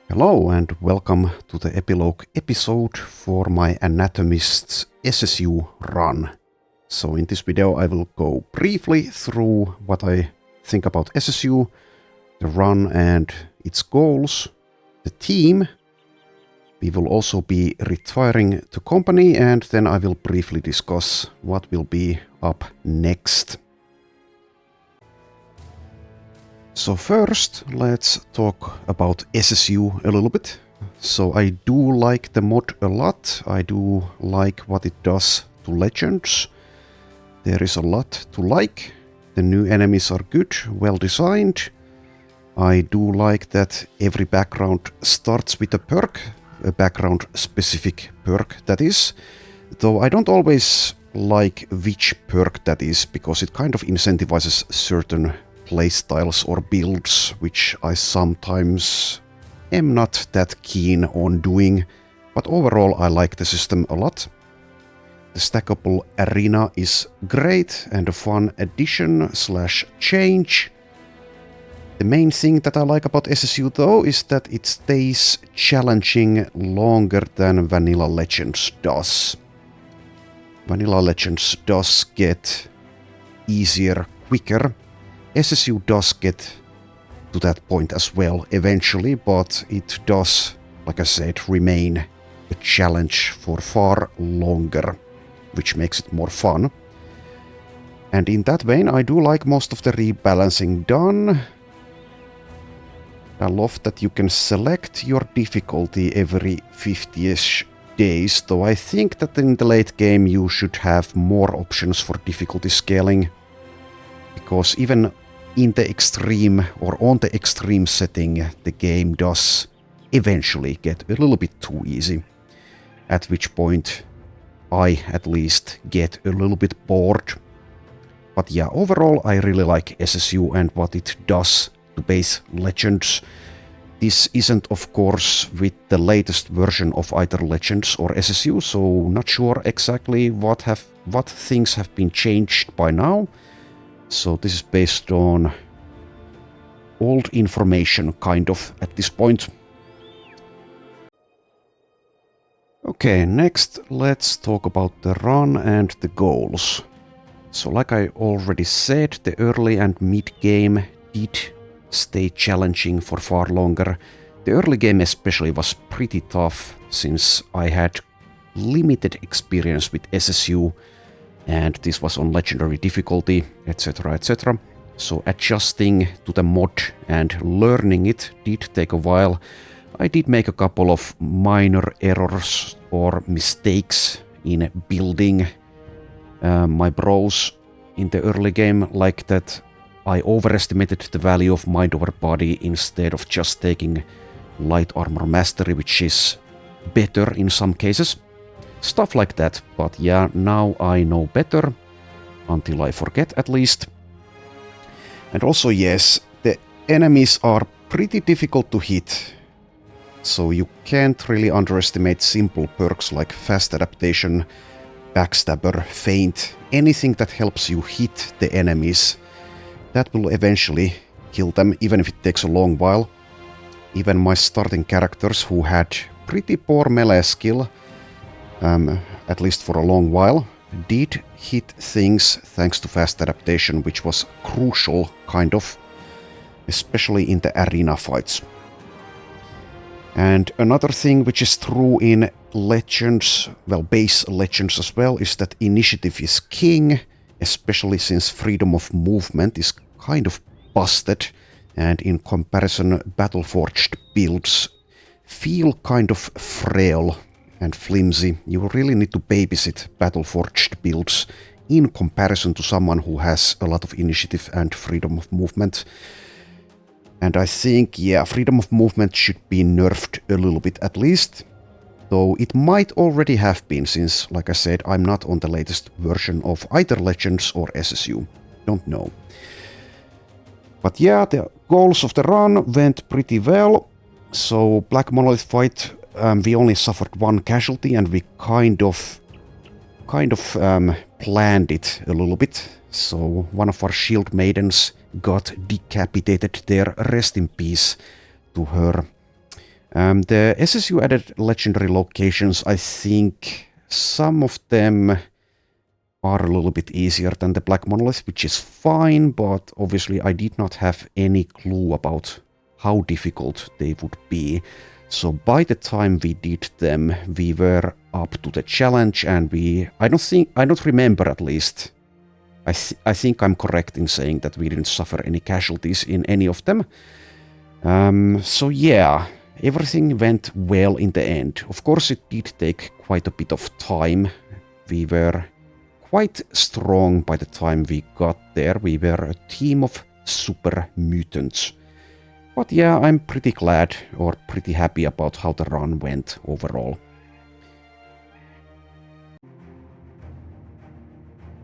Hello and welcome to the Epilogue episode for my Anatomists SSU run. So in this video I will go briefly through what I think about SSU, the run and its goals, the team. We will also be retiring to company, and then I will briefly discuss what will be up next. So first, let's talk about SSU a little bit. So I do like the mod a lot. I do like what it does to Legends. There is a lot to like. The new enemies are good, well designed. I do like that every background starts with a perk, a background specific perk that is. Though I don't always like which perk that is, because it kind of incentivizes certain playstyles or builds, which I sometimes am not that keen on doing, but overall I like the system a lot. The stackable arena is great and a fun addition / change. The main thing that I like about SSU though is that it stays challenging longer than Vanilla Legends does. Vanilla Legends does get easier quicker. SSU does get to that point as well eventually, but it does, like I said, remain a challenge for far longer, which makes it more fun. And in that vein, I do like most of the rebalancing done. I love that you can select your difficulty every 50-ish days, though I think that in the late game you should have more options for difficulty scaling, because even in the extreme or on the extreme setting, the game does eventually get a little bit too easy, at which point I at least get a little bit bored. But yeah, overall I really like SSU and what it does to base Legends. This isn't of course with the latest version of either Legends or SSU, so not sure exactly what things have been changed by now. So this is based on old information, kind of, at this point. Okay, next let's talk about the run and the goals. So like I already said, the early and mid-game did stay challenging for far longer. The early game especially was pretty tough, since I had limited experience with SSU, and this was on legendary difficulty, etc, etc. So adjusting to the mod and learning it did take a while. I did make a couple of minor errors or mistakes in building my bros in the early game, like that I overestimated the value of mind over body instead of just taking light armor mastery, which is better in some cases. Stuff like that, but yeah, now I know better, until I forget at least. And also yes, the enemies are pretty difficult to hit, so you can't really underestimate simple perks like fast adaptation, backstabber, feint, anything that helps you hit the enemies. That will eventually kill them, even if it takes a long while. Even my starting characters, who had pretty poor melee skill, at least for a long while, did hit things thanks to fast adaptation, which was crucial, kind of, especially in the arena fights. And another thing which is true in Legends, well, base Legends as well, is that initiative is king, especially since freedom of movement is kind of busted, and in comparison, Battleforged builds feel kind of frail and flimsy. You really need to babysit Battleforged builds in comparison to someone who has a lot of initiative and freedom of movement. And I think, yeah, freedom of movement should be nerfed a little bit at least, though it might already have been, since, like I said, I'm not on the latest version of either Legends or SSU. Don't know. But yeah, the goals of the run went pretty well. So Black Monolith fight, we only suffered one casualty, and we kind of planned it a little bit. So one of our shield maidens got decapitated there, rest in peace to her. The SSU added legendary locations. I think some of them are a little bit easier than the Black Monolith, which is fine, but obviously I did not have any clue about how difficult they would be. So by the time we did them, we were up to the challenge, and I don't remember at least. I think I'm correct in saying that we didn't suffer any casualties in any of them. So yeah, everything went well in the end. Of course, it did take quite a bit of time. We were quite strong by the time we got there. We were a team of super mutants. But yeah, I'm pretty glad or pretty happy about how the run went overall.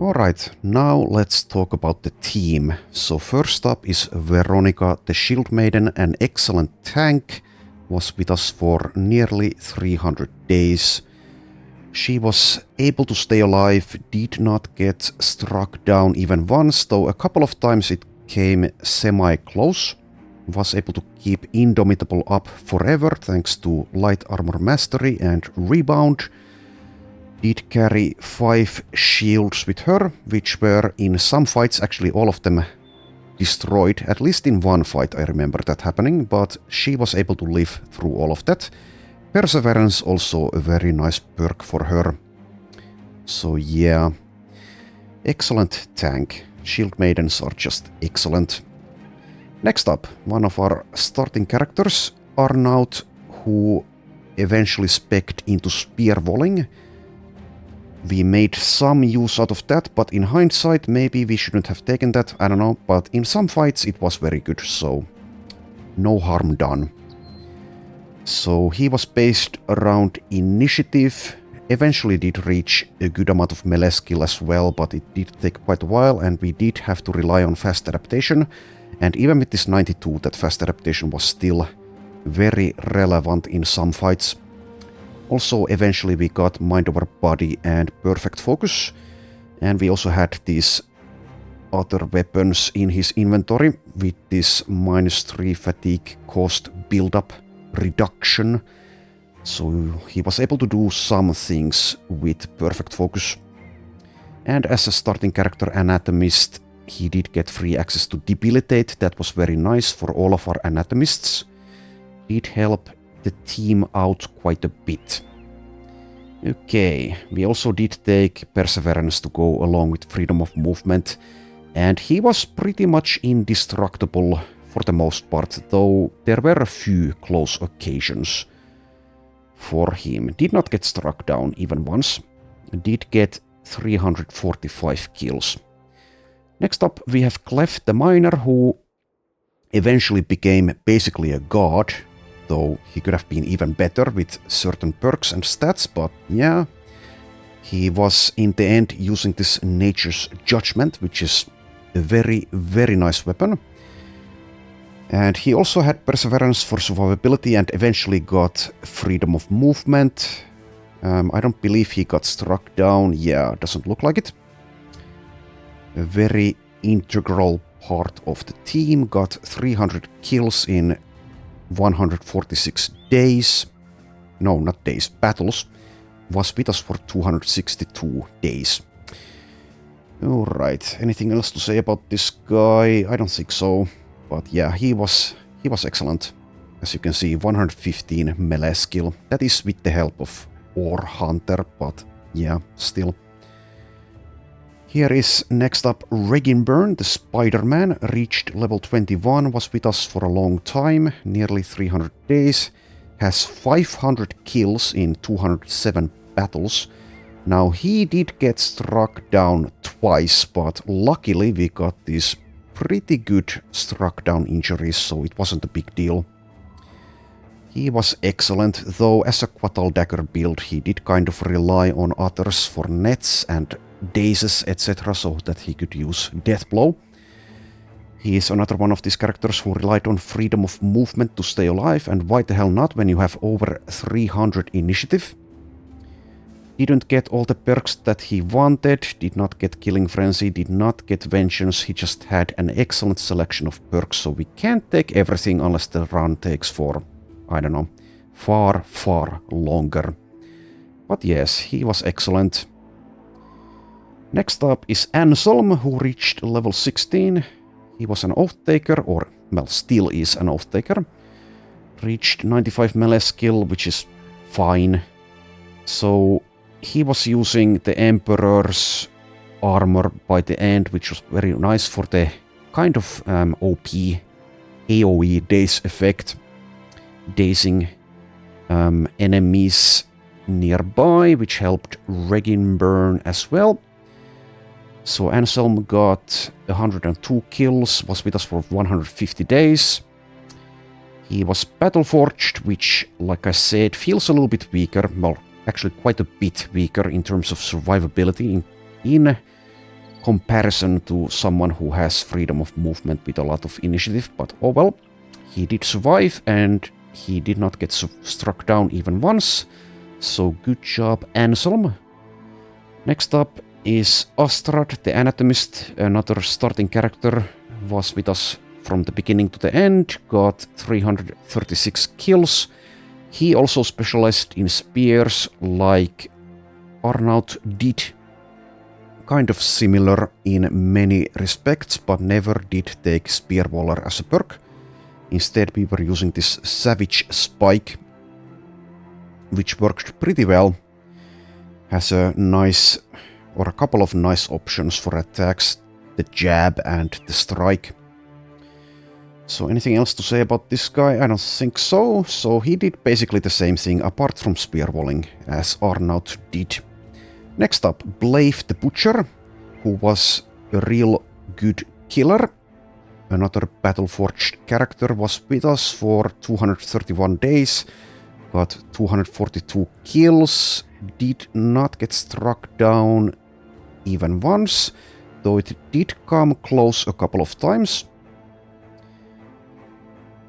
Alright, now let's talk about the team. So first up is Veronica, the Shield Maiden, an excellent tank, was with us for nearly 300 days. She was able to stay alive, did not get struck down even once, though a couple of times it came semi-close. Was able to keep Indomitable up forever thanks to Light Armor Mastery and Rebound. Did carry 5 shields with her, which were in some fights actually all of them destroyed. At least in one fight I remember that happening, but she was able to live through all of that. Perseverance also a very nice perk for her. So yeah, excellent tank. Shield Maidens are just excellent. Next up, one of our starting characters, Arnaut, who eventually spec'd into spear walling. We made some use out of that, but in hindsight maybe we shouldn't have taken that, I don't know, but in some fights it was very good, so no harm done. So he was based around initiative, eventually did reach a good amount of melee skill as well, but it did take quite a while and we did have to rely on fast adaptation. And even with this 92, that fast adaptation was still very relevant in some fights. Also, eventually we got Mind Over Body and Perfect Focus. And we also had these other weapons in his inventory with this -3 fatigue cost build-up reduction. So he was able to do some things with Perfect Focus. And as a starting character Anatomist, he did get free access to Debilitate. That was very nice for all of our Anatomists. Did help the team out quite a bit. Okay, we also did take Perseverance to go along with Freedom of Movement. And he was pretty much indestructible for the most part, though there were a few close occasions for him. Did not get struck down even once. Did get 345 kills. Next up we have Clef the Miner, who eventually became basically a god, though he could have been even better with certain perks and stats, but yeah. He was in the end using this Nature's Judgment, which is a very, very nice weapon. And he also had Perseverance for survivability and eventually got Freedom of Movement. I don't believe he got struck down. Yeah, doesn't look like it. A very integral part of the team. Got 300 kills in 146 days. No, not days, battles. Was with us for 262 days. Alright, anything else to say about this guy? I don't think so. But yeah, he was excellent. As you can see, 115 melee skill. That is with the help of Ore Hunter, but yeah, still. Here is next up Reginburn, the Spider-Man. Reached level 21, was with us for a long time, nearly 300 days. Has 500 kills in 207 battles. Now he did get struck down twice, but luckily we got these pretty good struck down injuries, so it wasn't a big deal. He was excellent, though as a Quattle Dagger build he did kind of rely on others for nets and dazes, etc., so that he could use Death Blow. He is another one of these characters who relied on Freedom of Movement to stay alive, and why the hell not when you have over 300 initiative. Didn't get all the perks that he wanted, did not get Killing Frenzy, did not get Vengeance, he just had an excellent selection of perks, so we can't take everything unless the run takes for, I don't know, far, far longer. But yes, he was excellent. Next up is Anselm, who reached level 16. He was an Oath-taker, or, well, still is an Oath-taker. Reached 95 melee skill, which is fine. So he was using the Emperor's armor by the end, which was very nice for the kind of OP AoE daze effect. Dazing enemies nearby, which helped Regin burn as well. So Anselm got 102 kills, was with us for 150 days. He was Battleforged, which, like I said, feels a little bit weaker. Well, actually quite a bit weaker in terms of survivability in comparison to someone who has freedom of movement with a lot of initiative. But oh well, he did survive and he did not get struck down even once. So good job, Anselm. Next up is Astrad, the Anatomist, another starting character, was with us from the beginning to the end, got 336 kills. He also specialized in spears like Arnaut did. Kind of similar in many respects, but never did take Spearwaller as a perk. Instead, we were using this Savage Spike, which worked pretty well. Has a nice, or a couple of nice options for attacks, the jab and the strike. So anything else to say about this guy? I don't think so. So he did basically the same thing apart from spearwalling as Arnaut did. Next up, Blaive the Butcher, who was a real good killer. Another Battleforged character, was with us for 231 days. Got 242 kills. Did not get struck down even once, though it did come close a couple of times.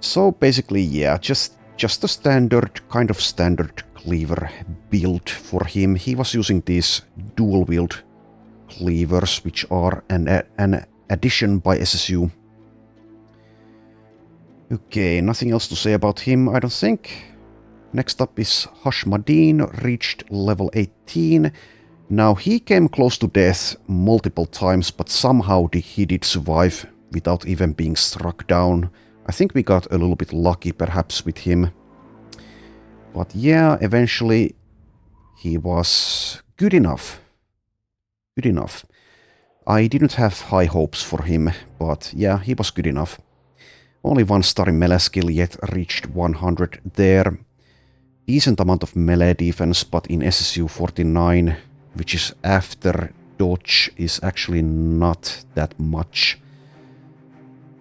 So basically, yeah, just a standard cleaver build for him. He was using these dual wield cleavers, which are an addition by SSU. Okay, nothing else to say about him, I don't think. Next up is Hashmadin, reached level 18. Now he came close to death multiple times, but somehow he did survive without even being struck down. I think we got a little bit lucky perhaps with him. But yeah, eventually he was good enough. Good enough. I didn't have high hopes for him, but yeah, he was good enough. Only one star in melee skill, yet reached 100 there. Decent amount of melee defense, but in SSU 49, which is after dodge, is actually not that much.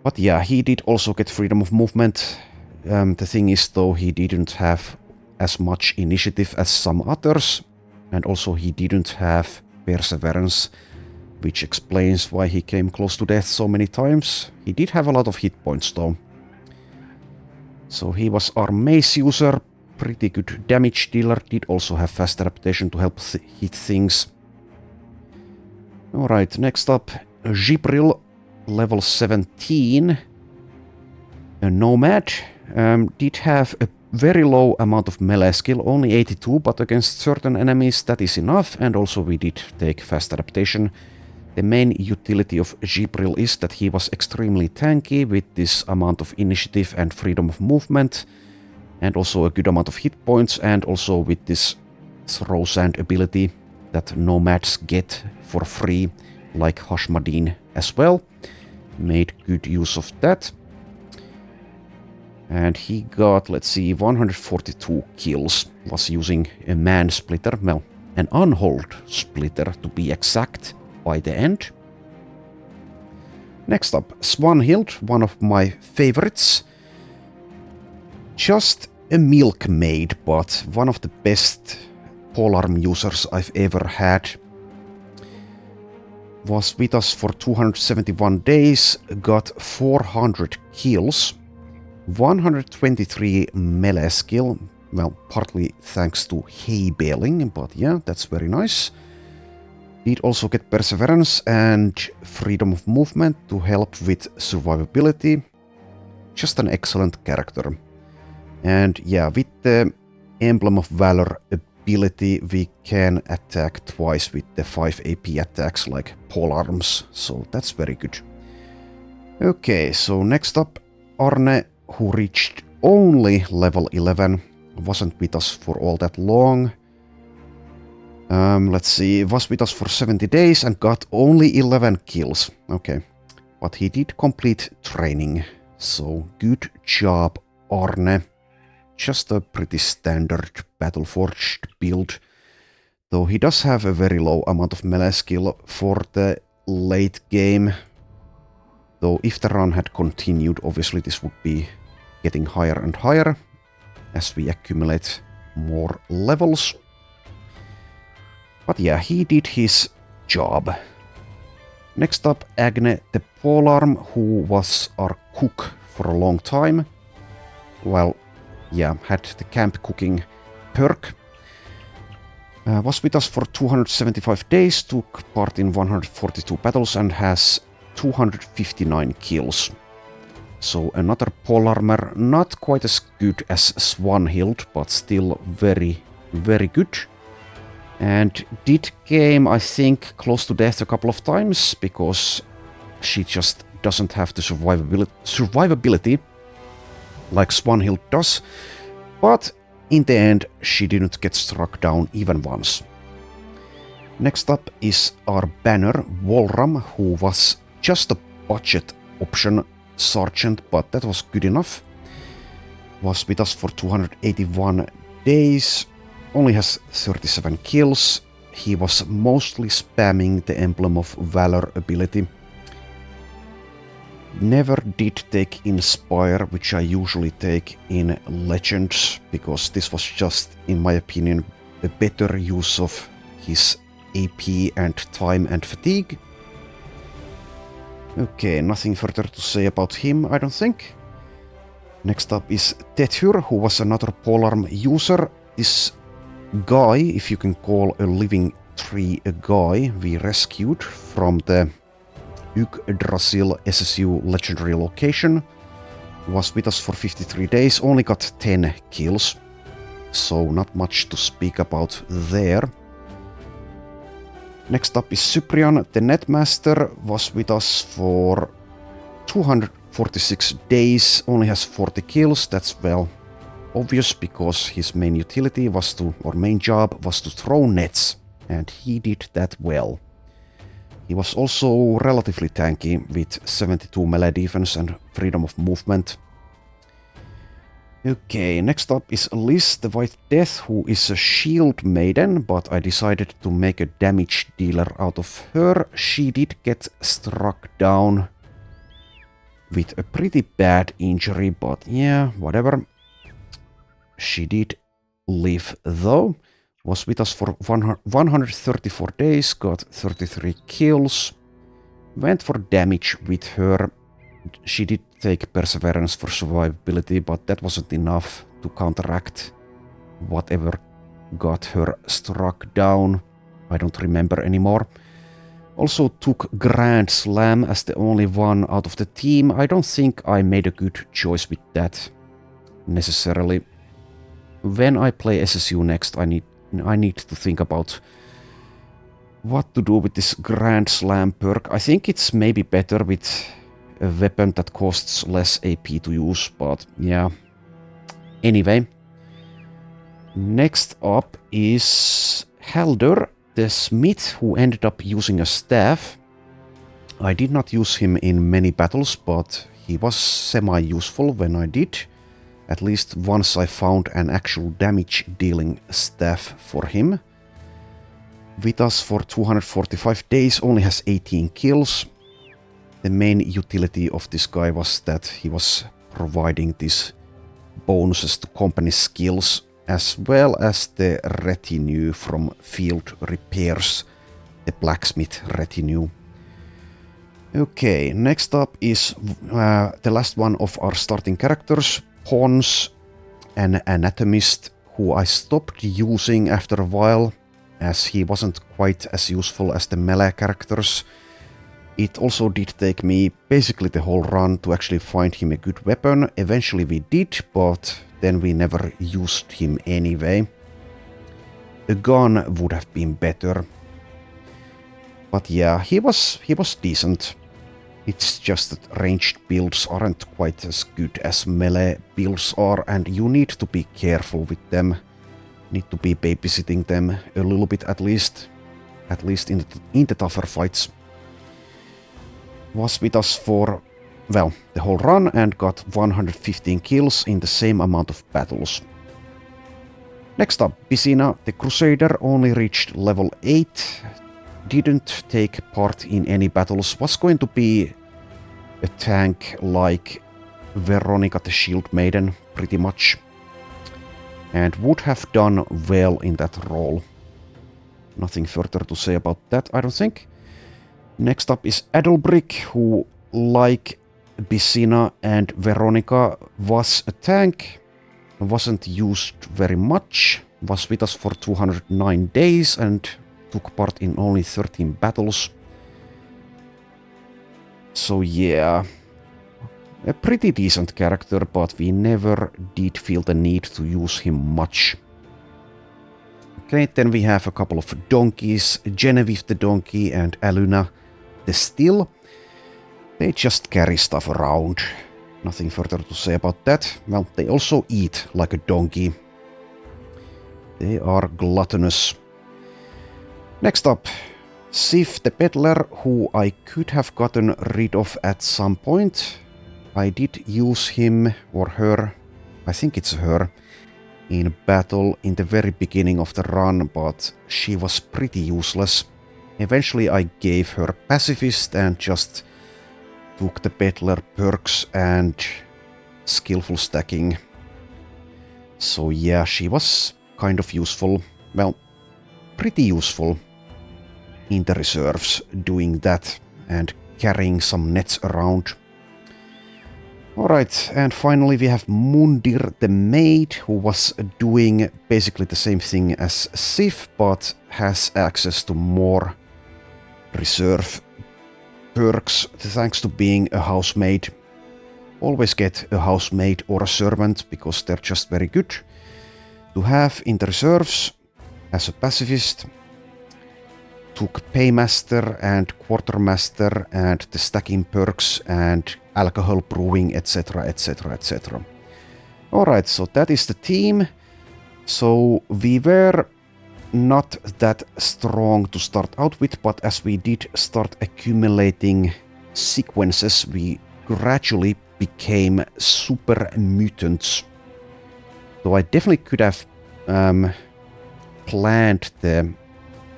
But yeah, he did also get freedom of movement. The thing is, though, he didn't have as much initiative as some others, and also he didn't have perseverance, which explains why he came close to death so many times. He did have a lot of hit points, though. So he was our mace user, pretty good damage dealer, did also have fast adaptation to help hit things. Alright, next up, Gibril, level 17. A nomad, did have a very low amount of melee skill, only 82, but against certain enemies that is enough, and also we did take fast adaptation. The main utility of Gibril is that he was extremely tanky with this amount of initiative and freedom of movement, and also a good amount of hit points, and also with this throw sand ability that nomads get for free, like Hashmadin as well. Made good use of that. And he got, let's see, 142 kills. Was using a man splitter, well, an unhold splitter to be exact, by the end. Next up, Swanhild, one of my favorites. Just a milkmaid, but one of the best polearm users I've ever had. Was with us for 271 days, got 400 kills, 123 melee skill, well, partly thanks to hay baling, but yeah, that's very nice. Did also get perseverance and freedom of movement to help with survivability. Just an excellent character. And yeah, with the Emblem of Valor ability, we can attack twice with the 5 AP attacks like polearms, so that's very good. Okay, so next up, Arne, who reached only level 11, wasn't with us for all that long. Let's see, was with us for 70 days and got only 11 kills. Okay, but he did complete training, so good job, Arne. Just a pretty standard Battleforged build, though he does have a very low amount of melee skill for the late game. Though if the run had continued, obviously this would be getting higher and higher as we accumulate more levels. But yeah, he did his job. Next up, Agne the Polearm, who was our cook for a long time. Well, yeah, had the camp cooking perk. Was with us for 275 days, took part in 142 battles and has 259 kills. So another polearmer, not quite as good as Swanhild, but still very, very good. And did game, I think, close to death a couple of times, because she just doesn't have the survivability like Swanhild does. But in the end, she didn't get struck down even once. Next up is our banner, Walram, who was just a budget option sergeant, but that was good enough. Was with us for 281 days. Only has 37 kills. He was mostly spamming the Emblem of Valor ability. Never did take Inspire, which I usually take in Legends, because this was just, in my opinion, a better use of his AP and time and fatigue. Okay, nothing further to say about him, I don't think. Next up is Tethur, who was another polearm user. This guy, if you can call a living tree a guy, we rescued from the Yggdrasil SSU legendary location. Was with us for 53 days, only got 10 kills. So not much to speak about there. Next up is Cyprian, the Netmaster, was with us for 246 days, only has 40 kills. That's, well, obvious, because his main utility was to, or main job was to throw nets, and he did that well. He was also relatively tanky with 72 melee defense and freedom of movement. Okay, next up is Liz, the White Death, who is a shield maiden, but I decided to make a damage dealer out of her. She did get struck down with a pretty bad injury, but yeah, whatever. She did live though. Was with us for 134 days, got 33 kills. Went for damage with her. She did take Perseverance for survivability, but that wasn't enough to counteract whatever got her struck down. I don't remember anymore. Also took Grand Slam as the only one out of the team. I don't think I made a good choice with that necessarily. When I play SSU next, I need to think about what to do with this Grand Slam perk. I think it's maybe better with a weapon that costs less AP to use, but yeah. Anyway. Next up is Haldur, the smith, who ended up using a staff. I did not use him in many battles, but he was semi-useful when I did. At least once I found an actual damage-dealing staff for him. With us for 245 days, only has 18 kills. The main utility of this guy was that he was providing these bonuses to company skills, as well as the retinue from field repairs, the blacksmith retinue. Okay, next up is the last one of our starting characters, Pons, an Anatomist, who I stopped using after a while, as he wasn't quite as useful as the melee characters. It also did take me basically the whole run to actually find him a good weapon. Eventually we did, but then we never used him anyway. A gun would have been better. But yeah, he was decent. It's just that ranged builds aren't quite as good as melee builds are, and you need to be careful with them. Need to be babysitting them a little bit at least in the tougher fights. Was with us for, well, the whole run and got 115 kills in the same amount of battles. Next up, Piscina, the Crusader, only reached level 8, didn't take part in any battles, was going to be a tank like Veronica the Shield Maiden, pretty much, and would have done well in that role. Nothing further to say about that, I don't think. Next up is Adelbrick, who, like Piscina and Veronica, was a tank, wasn't used very much, was with us for 209 days and took part in only 13 battles. So yeah, a pretty decent character, but we never did feel the need to use him much. Okay, then we have a couple of donkeys, Genevieve the donkey and Aluna the still. They just carry stuff around. Nothing further to say about that. Well, they also eat like a donkey. They are gluttonous. Next up, Sif the peddler, who I could have gotten rid of at some point. I did use him, or her, I think it's her, in battle in the very beginning of the run, but she was pretty useless. Eventually I gave her pacifist and just took the peddler perks and skillful stacking. So yeah, she was kind of useful. Well, pretty useful in the reserves doing that and carrying some nets around. Alright, and finally we have Mundir the maid, who was doing basically the same thing as Sif, but has access to more reserve perks thanks to being a housemaid. Always get a housemaid or a servant because they're just very good to have in the reserves. As a pacifist, took paymaster and quartermaster and the stacking perks and alcohol brewing, etc, etc, etc. Alright, so that is the team. So we were not that strong to start out with, but as we did start accumulating sequences, we gradually became super mutants. So I definitely could have planned the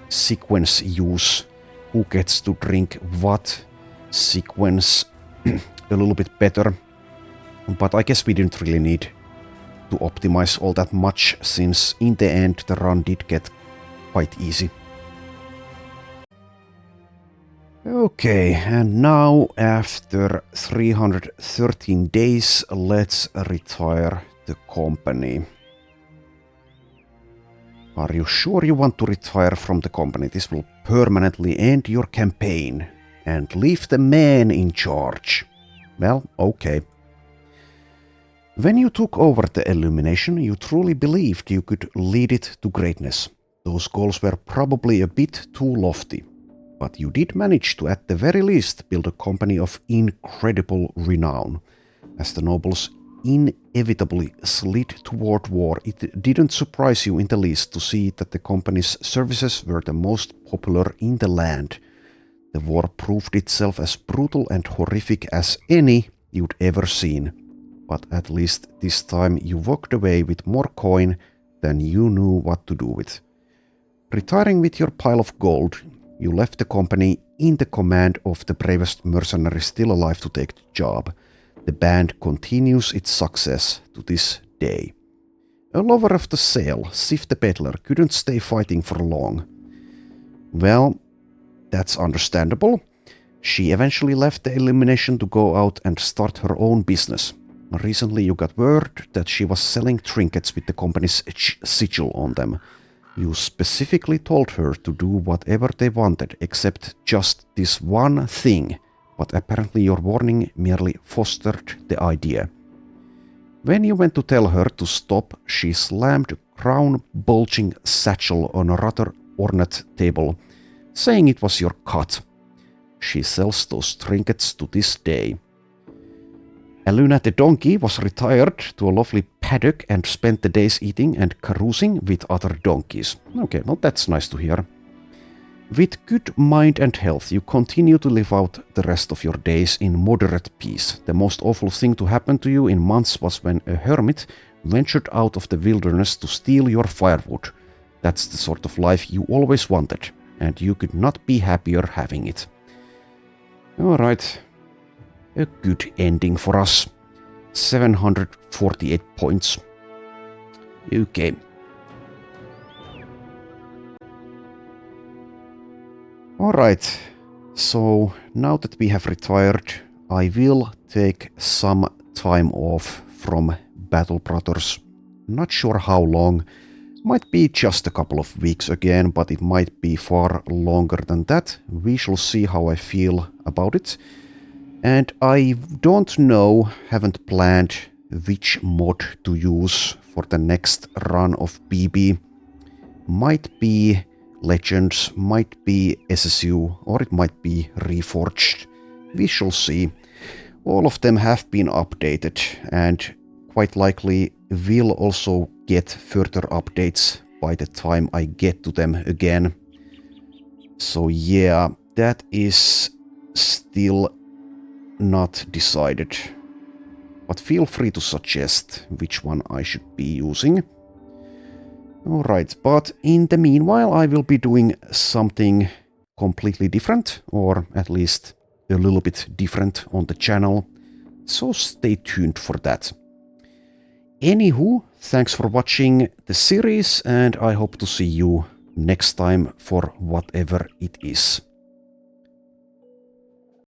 sequence use, who gets to drink what sequence a little bit better, but I guess we didn't really need to optimize all that much, since in the end the run did get quite easy. Okay, and now after 313 days, let's retire the company. Are you sure you want to retire from the company? This will permanently end your campaign and leave the man in charge. Well, okay. When you took over the Illumination, you truly believed you could lead it to greatness. Those goals were probably a bit too lofty, but you did manage to, at the very least, build a company of incredible renown. As the nobles inevitably slid toward war, it didn't surprise you in the least to see that the company's services were the most popular in the land. The war proved itself as brutal and horrific as any you'd ever seen, but at least this time you walked away with more coin than you knew what to do with. Retiring with your pile of gold, you left the company in the command of the bravest mercenary still alive to take the job. The band continues its success to this day. A lover of the sale, Sif the peddler, couldn't stay fighting for long. Well, that's understandable. She eventually left the Illumination to go out and start her own business. Recently you got word that she was selling trinkets with the company's sigil on them. You specifically told her to do whatever they wanted except just this one thing, but apparently your warning merely fostered the idea. When you went to tell her to stop, she slammed a crown-bulging satchel on a rather ornate table, saying it was your cut. She sells those trinkets to this day. Aluna the donkey was retired to a lovely paddock and spent the days eating and carousing with other donkeys. Okay, well that's nice to hear. With good mind and health, you continue to live out the rest of your days in moderate peace. The most awful thing to happen to you in months was when a hermit ventured out of the wilderness to steal your firewood. That's the sort of life you always wanted, and you could not be happier having it. Alright. A good ending for us. 748 points. Okay. Alright, so now that we have retired, I will take some time off from Battle Brothers. Not sure how long. Might be just a couple of weeks again, but it might be far longer than that. We shall see how I feel about it. And I don't know, haven't planned which mod to use for the next run of BB. Might be Legends, might be SSU, or it might be Reforged. We shall see. All of them have been updated, and quite likely will also get further updates by the time I get to them again. So yeah, that is still not decided. But feel free to suggest which one I should be using. Alright, but in the meanwhile I will be doing something completely different, or at least a little bit different on the channel, so stay tuned for that. Anywho, thanks for watching the series, and I hope to see you next time for whatever it is.